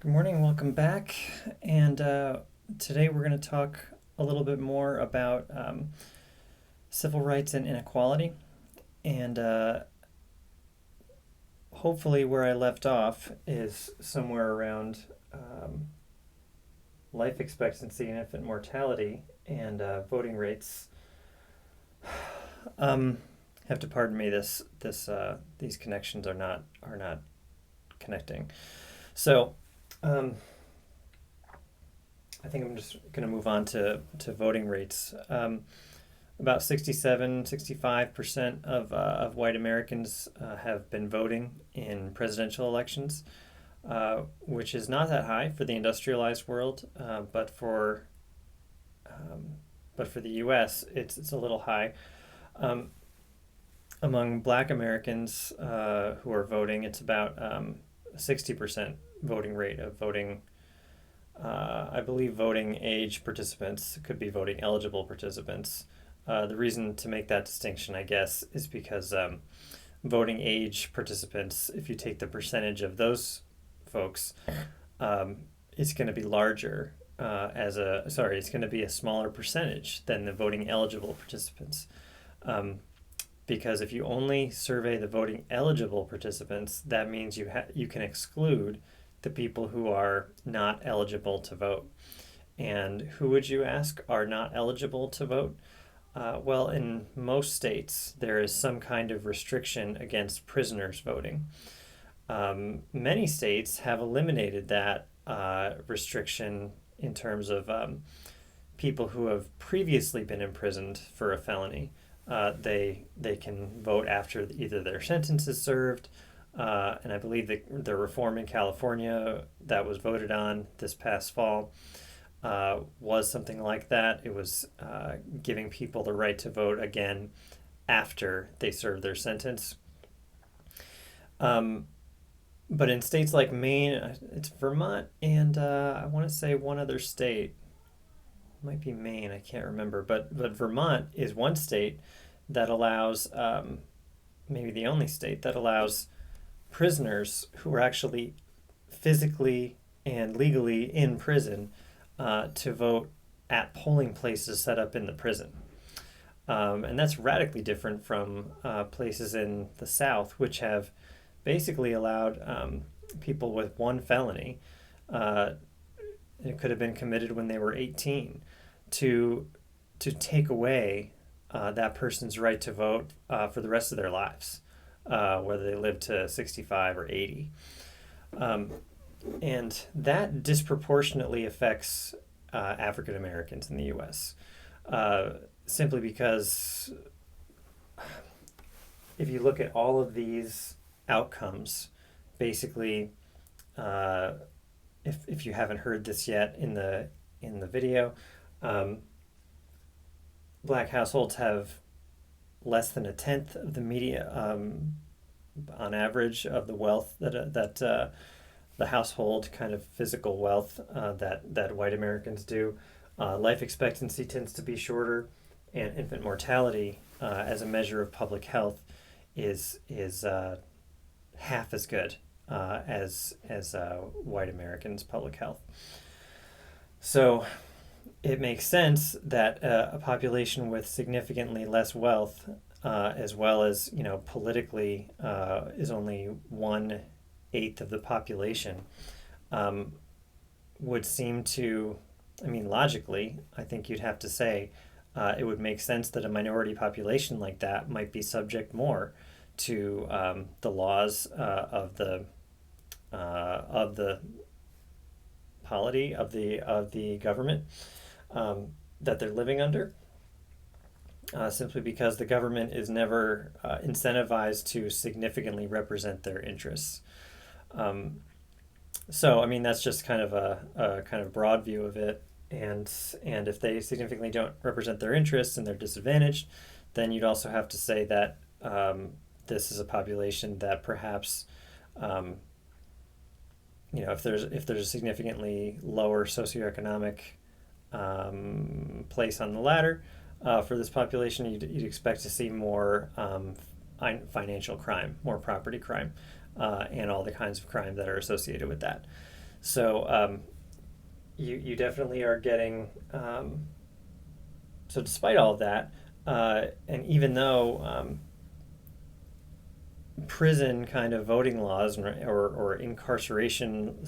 Good morning, welcome back. And today we're going to talk a little bit more about civil rights and inequality. And hopefully, where I left off is somewhere around life expectancy and infant mortality and voting rates. Have to pardon me. These connections are not connecting. So. Um, I think I'm just going to move on to voting rates. About 65% of white Americans have been voting in presidential elections, which is not that high for the industrialized world, but for the U.S., it's a little high. Um, Among Black Americans who are voting, it's about 60% voting rate of voting. I believe voting age participants could be voting eligible participants. The reason to make that distinction, I guess, is because voting age participants, if you take the percentage of those folks, um, it's going to be larger it's going to be a smaller percentage than the voting eligible participants. Um, because if you only survey the voting eligible participants, that means you can exclude the people who are not eligible to vote. And who would you ask are not eligible to vote? Well, in most states, there is some kind of restriction against prisoners voting. Many states have eliminated that restriction in terms of people who have previously been imprisoned for a felony. They can vote after either their sentence is served, and I believe the reform in California that was voted on this past fall was something like that. It was giving people the right to vote again after they serve their sentence. But in states like Maine, it's Vermont, and I want to say one other state. It might be Maine, I can't remember. But Vermont is one state that allows, maybe the only state that allows prisoners who are actually physically and legally in prison to vote at polling places set up in the prison. And that's radically different from places in the South, which have basically allowed people with one felony, it could have been committed when they were 18, to take away that person's right to vote for the rest of their lives, whether they live to 65 or 80. And that disproportionately affects African Americans in the U.S. Simply because if you look at all of these outcomes, basically, if you haven't heard this yet in the video, Black households have less than a tenth of the media, on average, of the wealth that the household kind of physical wealth that white Americans do. Life expectancy tends to be shorter, and infant mortality, as a measure of public health, is half as good as white Americans' public health. So it makes sense that a population with significantly less wealth, as well as politically, is only 1/8 of the population, would seem to, I mean, logically, I think you'd have to say it would make sense that a minority population like that might be subject more to the laws of the polity of the government that they're living under, simply because the government is never incentivized to significantly represent their interests. So, I mean, that's just kind of a kind of broad view of it. And if they significantly don't represent their interests and they're disadvantaged, then you'd also have to say that this is a population that perhaps, if there's a significantly lower socioeconomic place on the ladder for this population, you'd expect to see more financial crime, more property crime, and all the kinds of crime that are associated with that. So you definitely are getting so despite all of that, and even though prison kind of voting laws or incarceration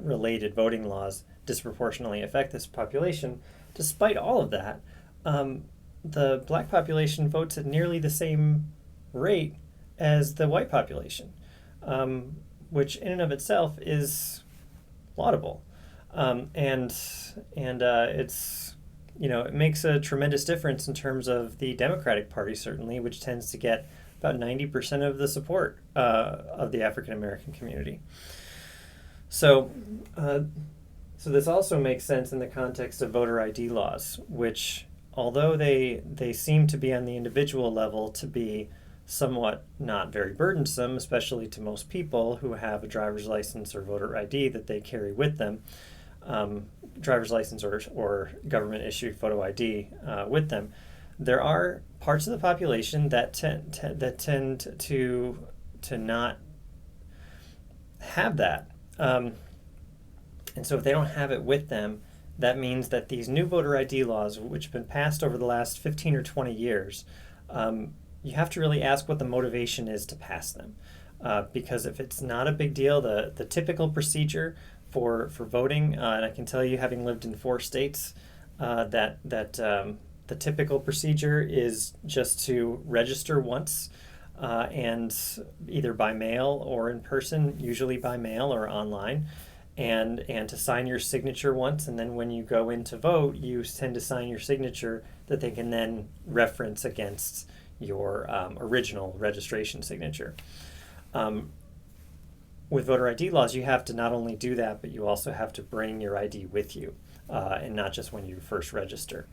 related voting laws disproportionately affect this population, despite all of that, um, the black population votes at nearly the same rate as the white population, um, which in and of itself is laudable. And it's, it makes a tremendous difference in terms of the Democratic Party, certainly, which tends to get about 90% of the support of the African American community. So, so this also makes sense in the context of voter ID laws, which, although they seem to be on the individual level to be somewhat not very burdensome, especially to most people who have a driver's license or voter ID that they carry with them, driver's license or government issued photo ID with them. There are parts of the population that tend to not have that, and so if they don't have it with them, that means that these new voter ID laws, which have been passed over the last 15 or 20 years, you have to really ask what the motivation is to pass them. Because if it's not a big deal, the typical procedure for voting, and I can tell you, having lived in 4 states, that the typical procedure is just to register once, and either by mail or in person, usually by mail or online, and to sign your signature once, and then when you go in to vote, you tend to sign your signature that they can then reference against your original registration signature. With voter ID laws, you have to not only do that, but you also have to bring your ID with you, and not just when you first register.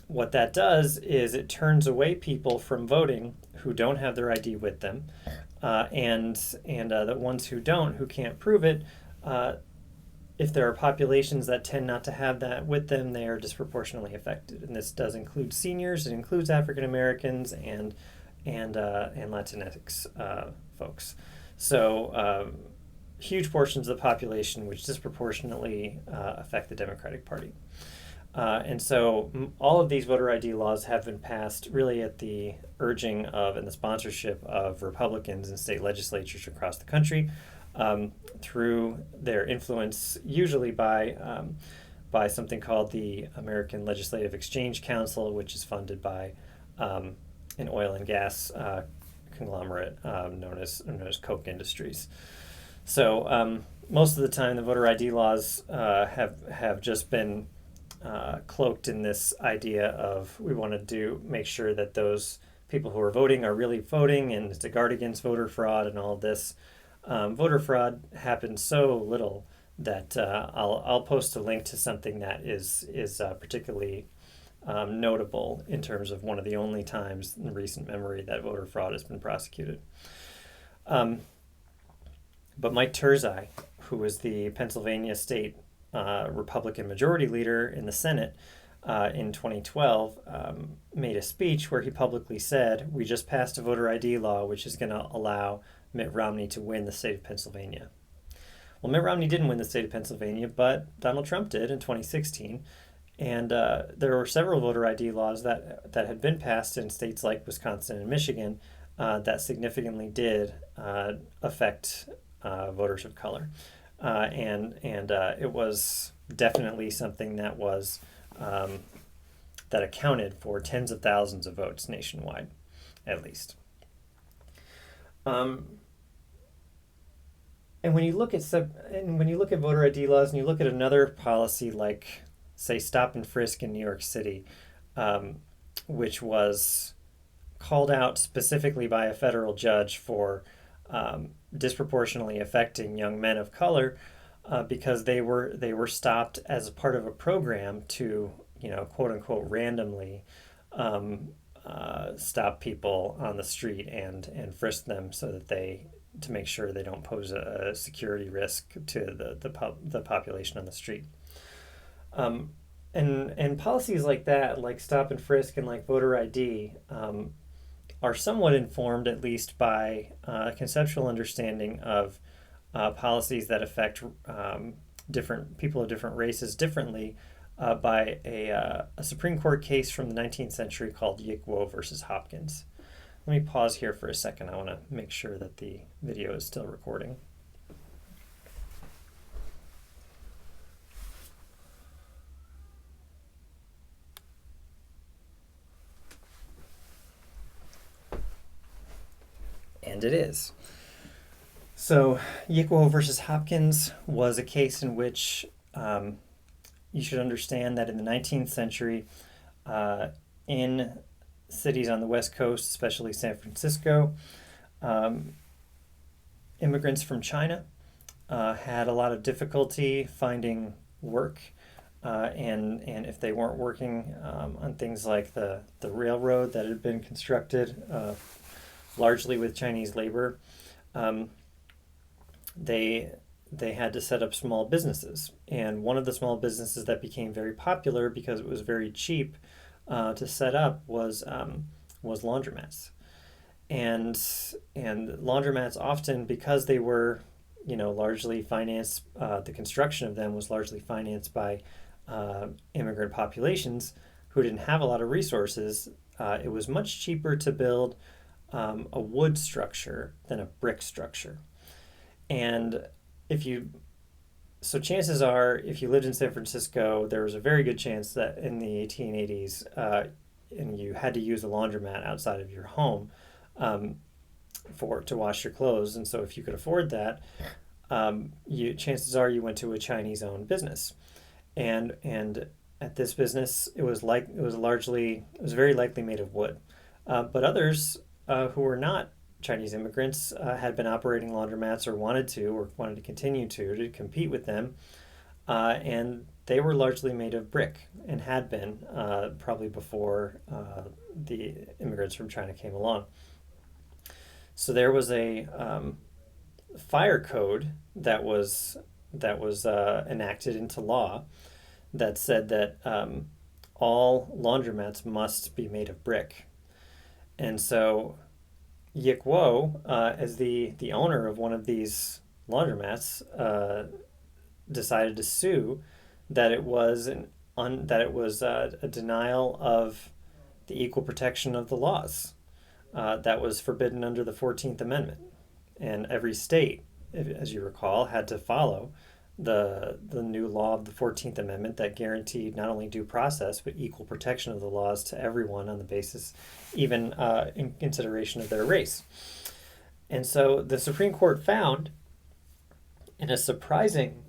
What that does is it turns away people from voting who don't have their ID with them, and the ones who don't, who can't prove it. If there are populations that tend not to have that with them, they are disproportionately affected, and this does include seniors. It includes African Americans and Latinx folks. So huge portions of the population which disproportionately affect the Democratic Party. And so all of these voter ID laws have been passed really at the urging of and the sponsorship of Republicans in state legislatures across the country, through their influence, usually by something called the American Legislative Exchange Council, which is funded by an oil and gas conglomerate known as Koch Industries. So most of the time, the voter ID laws have just been cloaked in this idea of we want to make sure that those people who are voting are really voting, and to guard against voter fraud and all of this. Voter fraud happens so little that I'll post a link to something that is particularly notable in terms of one of the only times in recent memory that voter fraud has been prosecuted. But Mike Turzai, who was the Pennsylvania state Republican majority leader in the Senate in 2012, made a speech where he publicly said, "We just passed a voter ID law which is going to allow Mitt Romney to win the state of Pennsylvania." Well, Mitt Romney didn't win the state of Pennsylvania, but Donald Trump did in 2016. And there were several voter ID laws that had been passed in states like Wisconsin and Michigan that significantly did affect voters of color. And it was definitely something that was that accounted for tens of thousands of votes nationwide, at least. And when you look at voter ID laws, and you look at another policy like, say, stop and frisk in New York City, which was called out specifically by a federal judge for disproportionately affecting young men of color, because they were stopped as a part of a program to, quote unquote, randomly stop people on the street and frisk them so that to make sure they don't pose a security risk to the population on the street. And policies like that, like stop and frisk and like voter ID, are somewhat informed, at least by a conceptual understanding of policies that affect different people of different races differently by a Supreme Court case from the 19th century called Inequality versus Hopkins. Let me pause here for a second. I want to make sure that the video is still recording. And it is. So, Inequality versus Hopkins was a case in which you should understand that in the 19th century, in cities on the West Coast, especially San Francisco, immigrants from China had a lot of difficulty finding work. And if they weren't working on things like the railroad that had been constructed largely with Chinese labor, they had to set up small businesses. And one of the small businesses that became very popular because it was very cheap to set up was laundromats. And laundromats often, because they were, largely financed, the construction of them was largely financed by immigrant populations who didn't have a lot of resources. It was much cheaper to build a wood structure than a brick structure. And chances are, if you lived in San Francisco, there was a very good chance that in the 1880s, and you had to use a laundromat outside of your home to wash your clothes. And so if you could afford that, chances are you went to a Chinese-owned business. And at this business, it was very likely made of wood. But others who were not Chinese immigrants had been operating laundromats or wanted to continue to compete with them. And they were largely made of brick and had been probably before the immigrants from China came along. So there was a fire code that was enacted into law that said that all laundromats must be made of brick. And so Yik Wo, as the owner of one of these laundromats, decided to sue that it was a denial of the equal protection of the laws that was forbidden under the 14th Amendment. And every state, as you recall, had to follow the new law of the 14th Amendment that guaranteed not only due process, but equal protection of the laws to everyone on the basis, even in consideration of their race. And so the Supreme Court found, in a surprising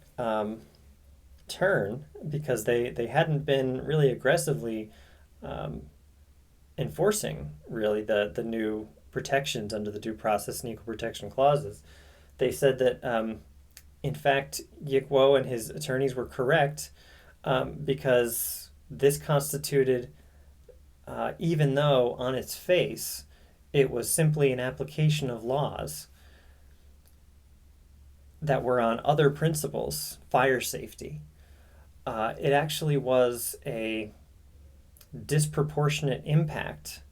turn, because they hadn't been really aggressively enforcing really the new protections under the due process and equal protection clauses, they said that in fact, Yik Wo and his attorneys were correct because this constituted, even though on its face it was simply an application of laws that were on other principles, fire safety, it actually was a disproportionate impact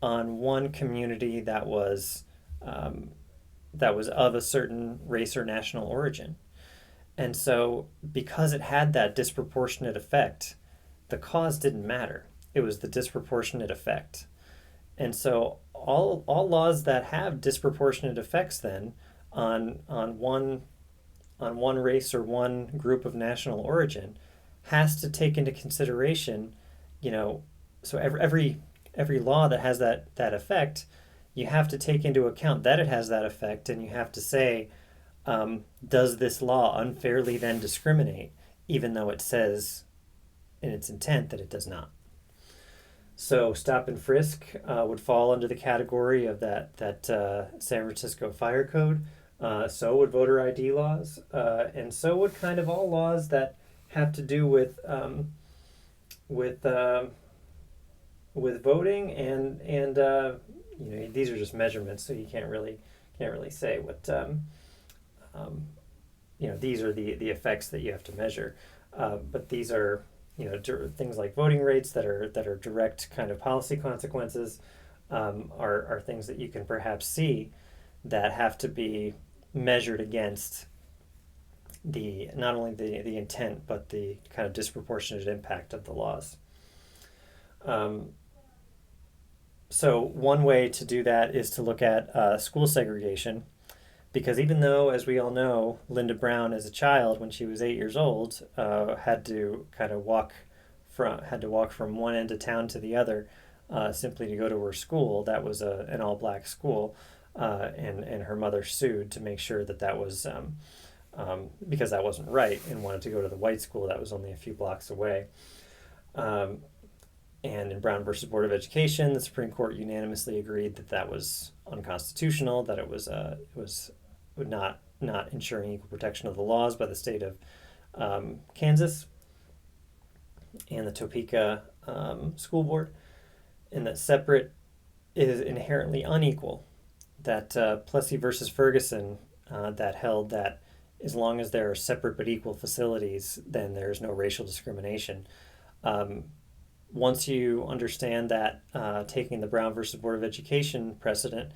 on one community that was of a certain race or national origin. And so because it had that disproportionate effect, the cause didn't matter. It was the disproportionate effect. And so all laws that have disproportionate effects then on one race or one group of national origin has to take into consideration, so every law that has that effect, you have to take into account that it has that effect, and you have to say, does this law unfairly then discriminate, even though it says in its intent that it does not? So stop and frisk would fall under the category of that San Francisco Fire Code. So would voter ID laws, and so would kind of all laws that have to do with voting and these are just measurements, so you can't really say what these are the effects that you have to measure, but these are things like voting rates that are direct kind of policy consequences, are things that you can perhaps see that have to be measured against the not only the intent but the kind of disproportionate impact of the laws. Um, so one way to do that is to look at school segregation, because even though, as we all know, Linda Brown, as a child, when she was 8 years old, had to kind of walk from one end of town to the other, simply to go to her school. That was an all-black school, and her mother sued to make sure that that was because that wasn't right, and wanted to go to the white school that was only a few blocks away. Um, and in Brown versus Board of Education, the Supreme Court unanimously agreed that that was unconstitutional, that it was not ensuring equal protection of the laws by the state of Kansas and the Topeka School Board, and that separate is inherently unequal. That Plessy versus Ferguson, that held that as long as there are separate but equal facilities, then there is no racial discrimination. Um, Once you understand that, taking the Brown versus Board of Education precedent,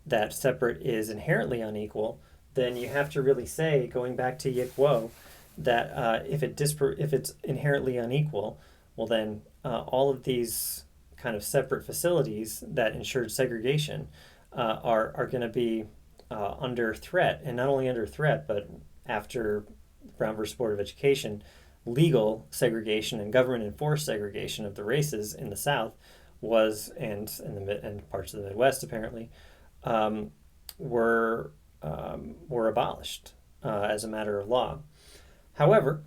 that separate is inherently unequal, then you have to really say, going back to Yick Wo, that if it's inherently unequal, well then all of these kind of separate facilities that ensured segregation are going to be under threat, and not only under threat, but after Brown versus Board of Education, legal segregation and government enforced segregation of the races in the South was, and parts of the Midwest apparently, um, were abolished as a matter of law. However,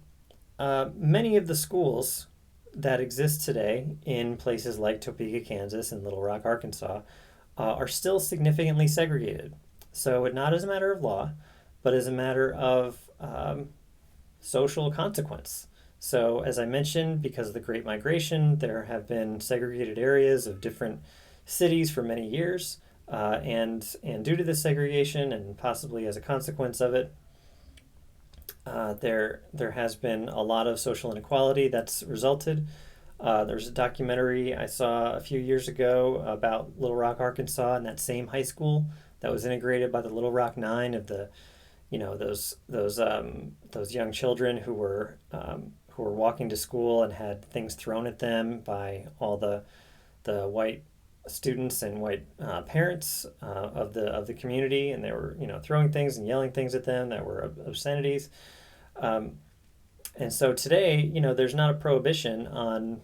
many of the schools that exist today in places like Topeka, Kansas, and Little Rock, Arkansas, are still significantly segregated. So, not as a matter of law, but as a matter of social consequence. So, as I mentioned, because of the Great Migration, there have been segregated areas of different cities for many years, and due to this segregation, and possibly as a consequence of it, there has been a lot of social inequality that's resulted. There's a documentary I saw a few years ago about Little Rock, Arkansas, and that same high school that was integrated by the Little Rock Nine, of the those young children who were walking to school and had things thrown at them by all the white students and white parents of the community, and they were throwing things and yelling things at them that were obscenities. Um, and so today, there's not a prohibition on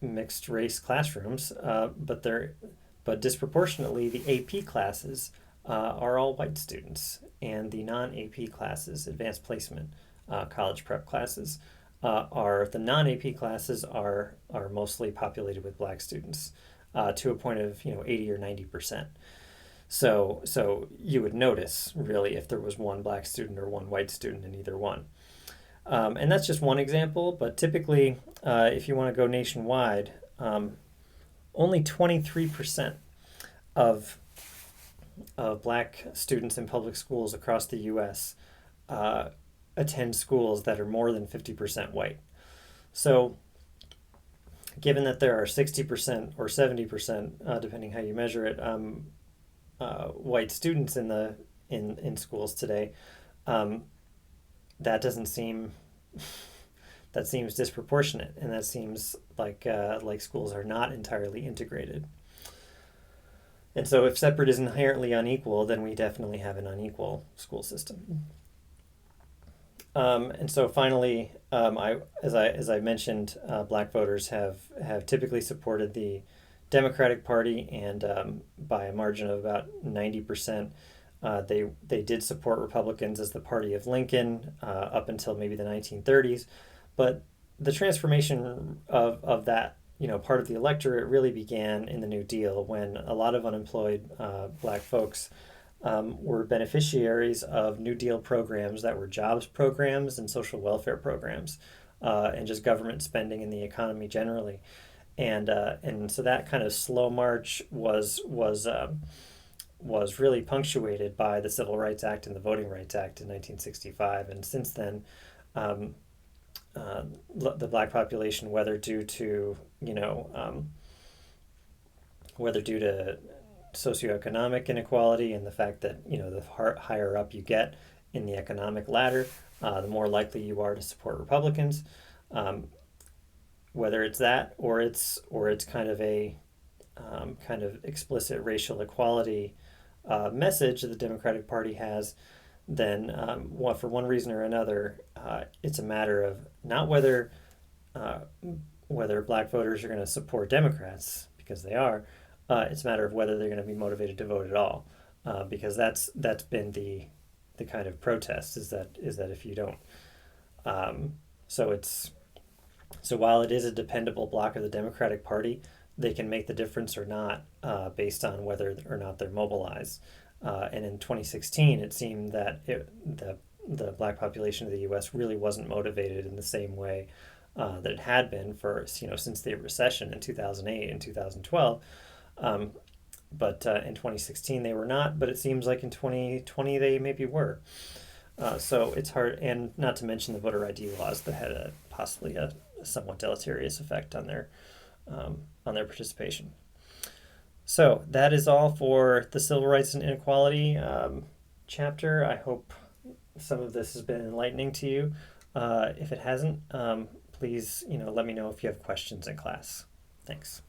mixed race classrooms, but disproportionately the AP classes are all white students, and the non-AP classes, advanced placement, college prep classes, are the non-AP classes are mostly populated with black students, to a point of 80 or 90%. So you would notice really if there was one black student or one white student in either one. And that's just one example, but typically, if you want to go nationwide, only 23% of black students in public schools across the U.S. Attend schools that are more than 50% white. So, given that there are 60% or 70%, depending how you measure it, white students in schools today, that doesn't seem that seems disproportionate, and that seems like schools are not entirely integrated. And so, if separate is inherently unequal, then we definitely have an unequal school system. And so, finally, as I mentioned, black voters have typically supported the Democratic Party, and by a margin of about 90%. They did support Republicans as the party of Lincoln up until maybe the 1930s, but the transformation of that part of the electorate really began in the New Deal, when a lot of unemployed black folks were beneficiaries of New Deal programs that were jobs programs and social welfare programs, and just government spending in the economy generally, and so that kind of slow march was really punctuated by the Civil Rights Act and the Voting Rights Act in 1965. And since then, um, the black population, whether due to socioeconomic inequality and the fact that the higher up you get in the economic ladder, the more likely you are to support Republicans. Um, Whether it's that or it's kind of a kind of explicit racial equality message that the Democratic Party has, then for one reason or another, it's a matter of not uh, whether black voters are going to support Democrats, because they are. It's a matter of whether they're going to be motivated to vote at all, because that's been the kind of protest, is that if you don't, um, so it's so while it is a dependable block of the Democratic Party, they can make the difference or not, based on whether or not they're mobilized. And in 2016, it seemed that the black population of the U.S. really wasn't motivated in the same way that it had been for since the recession in 2008 and 2012. Um, but in 2016 they were not. But it seems like in 2020 they maybe were. So it's hard, and not to mention the voter ID laws that had possibly a somewhat deleterious effect on their participation. So that is all for the Civil Rights and Inequality chapter. I hope some of this has been enlightening to you. If it hasn't, please let me know if you have questions in class. Thanks.